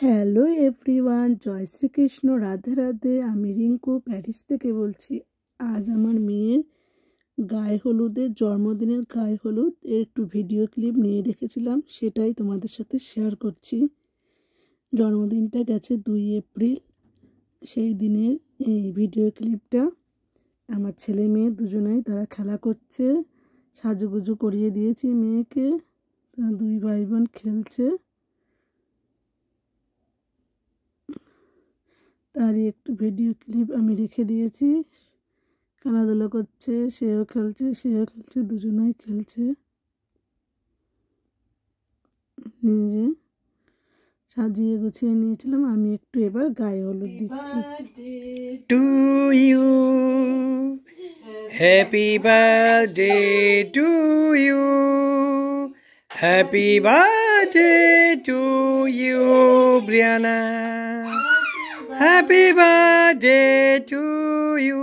Hello everyone, জয় শ্রীকৃষ্ণ, রাধে রাধে। আমি Rinku Paris থেকে বলছি। আজ আমার মেয়ের গায়ে হলুদের জন্মদিনের গায়ে হলুদ এর একটু ভিডিও ক্লিপ নিয়ে রেখেছিলাম, সেটাই তোমাদের সাথে শেয়ার করছি। জন্মদিনটা গেছে 2 এপ্রিল। সেই দিনের এই ভিডিও ক্লিপটা। আমার ছেলে মেয়ে দুজনেই তারা খেলা করছে, সাজুগুজু করিয়ে দিয়েছি মেয়েকে। তারা 2 ভাই বোন খেলছে, তারই একটু ভিডিও ক্লিপ আমি রেখে দিয়েছি। খেলাধুলো করছে, সেও খেলছে, দুজনেই খেলছে। নিজে সাজিয়ে গুছিয়ে নিয়েছিলাম, আমি একটু এবার গায়ে হলুদ দিচ্ছি। To you, happy birthday to you, happy birthday to you Brianna, happy birthday to you.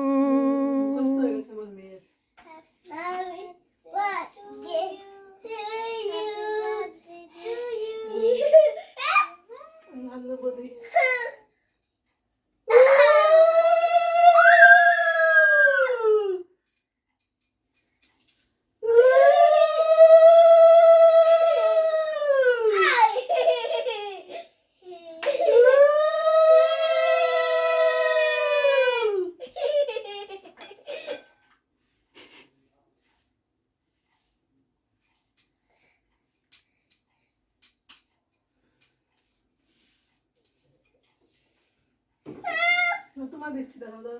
তোমার দেখছি, দাদা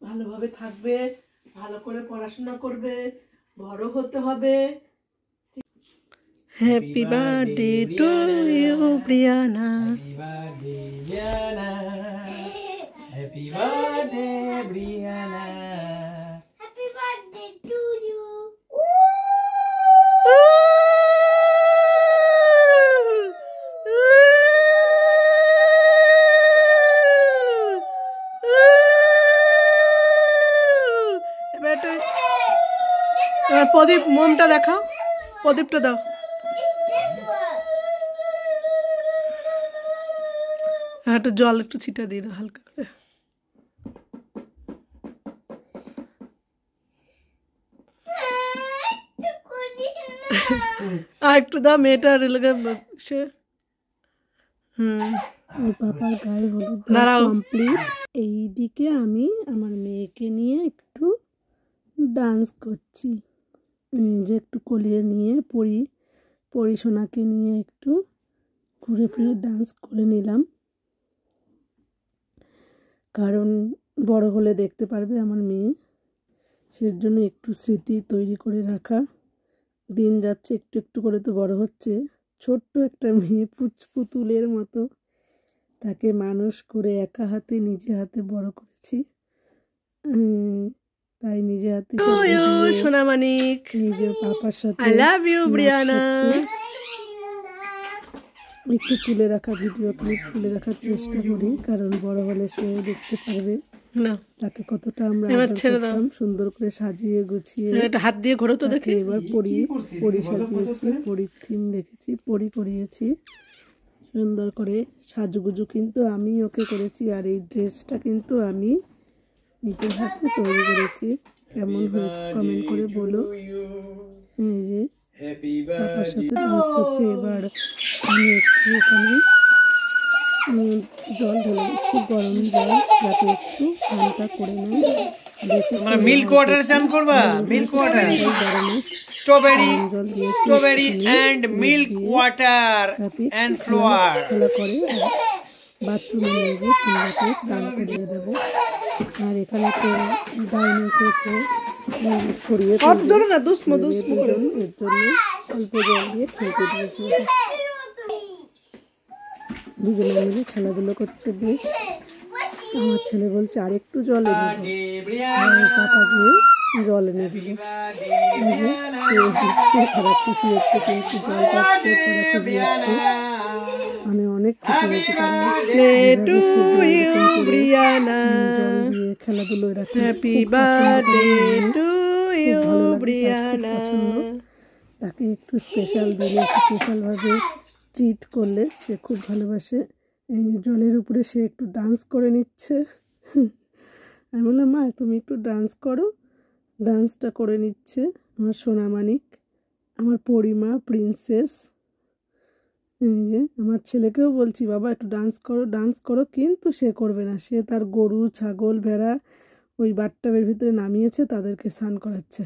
ভালোভাবে থাকবে, ভালো করে পড়াশোনা করবে, বড় হতে হবে। Happy birthday to you Brianna, happy birthday Brianna, Happy birthday to you. এবার প্রদীপ, মোমটা দেখাও, প্রদীপটা দাও। একটু জল একটু ছিটা দিয়ে দাও হালকা করে। আর একটু দাও, মেয়েটা রেলেগে সে পাপার গায়ে হলুদ কমপ্লিট। এইদিকে আমি আমার মেয়েকে নিয়ে একটু ডান্স করছি, যে একটু কোলিয়ে নিয়ে পরিশোনাকে নিয়ে একটু ঘুরে ফিরে ডান্স করে নিলাম, কারণ বড় হলে দেখতে পারবে আমার মেয়ে, সের জন্য একটু স্মৃতি তৈরি করে রাখা। দিন যাচ্ছে, একটু একটু করে তো বড় হচ্ছে। ছোট্ট একটা মেয়ে, পুতুলের মতো, তাকে মানুষ করে একা হাতে নিজে হাতে বড় করেছি। তাই নিজে হাতে সোনামানিক নিজের পাপার সাথে আই লাভ ইউ ব্রিয়ানা একটু তুলে রাখা, ভিডিও ক্লিপ তুলে রাখার চেষ্টা করি, কারণ বড় হলে সে দেখতে পারবে না তাকে কতটা আমরা সুন্দর করে সাজিয়ে গুছিয়ে। হাত দিয়ে ঘোরো তো দেখে। এবার পরি সাজিয়েছি, পরির থিম রেখেছি, পরি করিয়েছি সুন্দর করে সাজুগুজু, কিন্তু আমি ওকে করেছি। আর এই ড্রেসটা কিন্তু আমি নিজের হাতে তৈরি করেছি। কেমন হয়েছে কমেন্ট করে বলো। এই যে পাপার সাথে ডান্স করছে। এবার আমি একটু এখানে জল ঢেলে দিচ্ছি, গরম জল, যাতে একটু স্নানটা করে নেয়। মিল্ক ওয়াটার চান করবা, milk water, strawberry and milk water and flower খেলা করে বাথরুমে নিয়ে গিয়ে সুন্দর করে স্নান করিয়ে দেবো। আর এখানে তো ডাইনিং টেবিলে ছড়িয়ে এর জন্য অল্প জল দিয়ে খেলতে দিয়েছি। দুজনে মিলে খেলাধুলো করছে বেশ। আমার ছেলে বলছে আরেকটু জল এনে দাও, পাপা গিয়ে জল এনে দিল। দিচ্ছে, তারা খুশি হচ্ছে, কিন্তু জল পাচ্ছে, তারা খুশি হচ্ছে, মানে অনেক খুশি হয়েছে তারা। জল দিয়ে খেলাধুলো এরা পছন্দ। তাকে একটু স্পেশাল দিলে, একটু স্পেশালভাবে ট্রিট করলে সে খুব ভালোবাসে। এই যে জলের উপরে সে একটু ডান্স করে নিচ্ছে। আমি বললাম মা তুমি একটু ডান্স করো। ডান্সটা করে নিচ্ছে আমার সোনামানিক, আমার পরিমা প্রিন্সেস। এই যে আমার ছেলেকেও বলছি বাবা একটু ডান্স করো, ডান্স করো, কিন্তু সে করবে না। সে তার গরু, ছাগল, ভেড়া ওই বাথটাবের ভিতরে নামিয়েছে, তাদেরকে স্নান করাচ্ছে।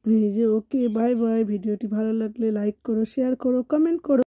এই যে ওকে বাই বাই। ভিডিওটি ভালো লাগলে লাইক করো, শেয়ার করো, কমেন্ট করো।